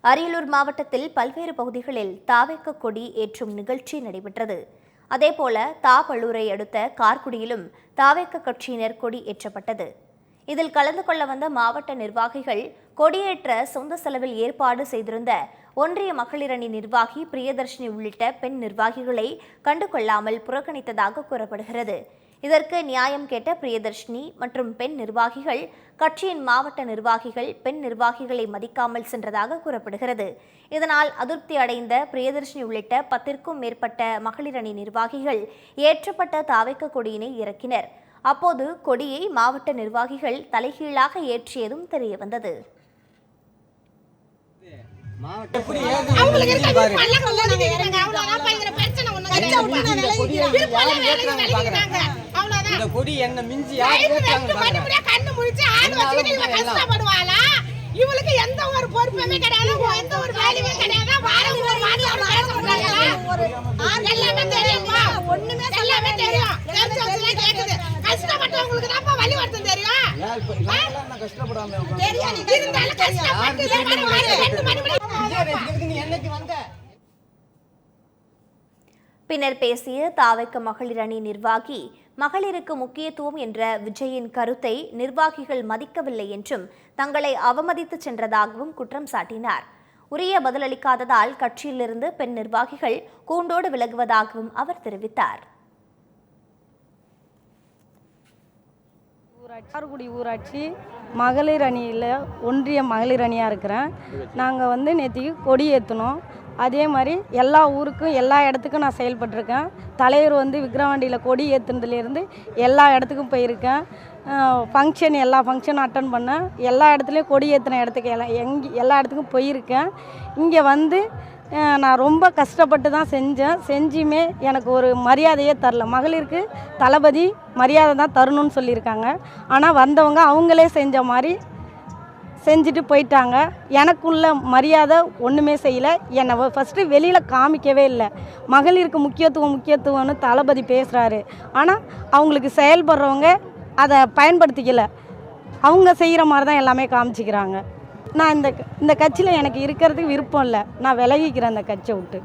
அரியலூர் மாவட்டத்தில் பல்வேறு பகுதிகளில் தாவேக்க கொடி ஏற்றும் நிகழ்ச்சி நடைபெற்றது. அதேபோல தாபள்ளூரை அடுத்த கார்குடியிலும் தாவேக்க கட்சியினர் கொடி ஏற்றப்பட்டது. இதில் கலந்து கொள்ள வந்த மாவட்ட நிர்வாகிகள் கொடியேற்ற சொந்த செலவில் ஏற்பாடு செய்திருந்த ஒன்றிய மகளிர் அணி நிர்வாகி பிரியதர்ஷினி உள்ளிட்ட பெண் நிர்வாகிகளை கண்டுகொள்ளாமல் புறக்கணித்ததாக கூறப்படுகிறது. இதற்கு நியாயம் கேட்ட பிரியதர்ஷினி மற்றும் பெண் நிர்வாகிகள் கட்சியின் மாவட்ட நிர்வாகிகள் பெண் நிர்வாகிகளை மதிக்காமல் சென்றதாக கூறப்படுகிறது. இதனால் அதிருப்தி அடைந்த பிரியதர்ஷினி உள்ளிட்ட 10க்கும் மேற்பட்ட மகளிர் அணி நிர்வாகிகள் ஏற்றப்பட்ட தாவேக்க கொடியினை இறக்கினர். அப்போது கொடியை மாவட்ட நிர்வாகிகள் தலைகீழாக ஏற்றியதும் தெரியவந்தது. இந்த கொடி என்ன மிஞ்சி கண்ணு முடிச்சு ஆடு வச்சுக்கிட்டு இவங்க கஷ்டப்படுவாளா? இவளுக்கு எந்த ஒரு பொறுப்புமே கிடையாது, எந்த ஒரு வேலையுமே கிடையாது. வாரம் ஒரு வாரம் பேச மாட்டாங்களா? எல்லாமே தெரியுமா? ஒண்ணுமே எல்லாமே தெரியும். தெரிஞ்சவங்க கேக்குது. கஷ்டப்பட்டவங்களுக்கு தான் வழி வருது தெரியும். இருந்தாலும் கஷ்டப்பட்டு 2 மணி என்னைக்கு வந்த பின்னர் பேசிய தாவேக்க மகளிர் அணி நிர்வாகி, மகளிருக்கு முக்கியத்துவம் என்ற விஜயின் கருத்தை நிர்வாகிகள் மதிக்கவில்லை என்றும் தங்களை அவமதித்து சென்றதாகவும் குற்றம் சாட்டினார். உரிய பதிலளிக்காததால் கட்சியிலிருந்து பெண் நிர்வாகிகள் கூண்டோடு விலகுவதாகவும் அவர் தெரிவித்தார். கார்குடி ஊராட்சி மகளிர் அணியில் ஒன்றிய மகளிர் அணியாக இருக்கிறேன். நாங்கள் நேற்றுக்கு கொடி ஏற்றினோம். அதே மாதிரி எல்லா ஊருக்கும் எல்லா இடத்துக்கும் நான் செயல்பட்டிருக்கேன். தலைவர் விக்கிரவாண்டியில் கொடி ஏற்றுனதுலேருந்து எல்லா இடத்துக்கும் போயிருக்கேன். எல்லா ஃபங்க்ஷனும் அட்டன் பண்ணேன். எல்லா இடத்துலையும் கொடி ஏற்றின இடத்துக்கு எல்லா இடத்துக்கும் போயிருக்கேன். இங்கே நான் ரொம்ப கஷ்டப்பட்டு தான் செஞ்சுமே எனக்கு ஒரு மரியாதையே தரல. மகளிருக்கு தளபதி மரியாதை தான் தரணும்னு சொல்லியிருக்காங்க. ஆனால் வந்தவங்க அவங்களே செஞ்ச மாதிரி செஞ்சுட்டு போயிட்டாங்க. எனக்குள்ள மரியாதை ஒன்றுமே செய்யலை. என்னை ஃபஸ்ட்டு வெளியில் காமிக்கவே இல்லை. மகளிருக்கு முக்கியத்துவம்னு தளபதி பேசுகிறாரு. ஆனால் அவங்களுக்கு செயல்படுறவங்க அதை பயன்படுத்திக்கலை. அவங்க செய்கிற மாதிரி தான் எல்லாமே காமிச்சிக்கிறாங்க. நான் இந்த கட்சியில் எனக்கு இருக்கிறதுக்கு விருப்பம் இல்லை. நான் விலகிக்கிறேன் அந்த கட்சியை விட்டு.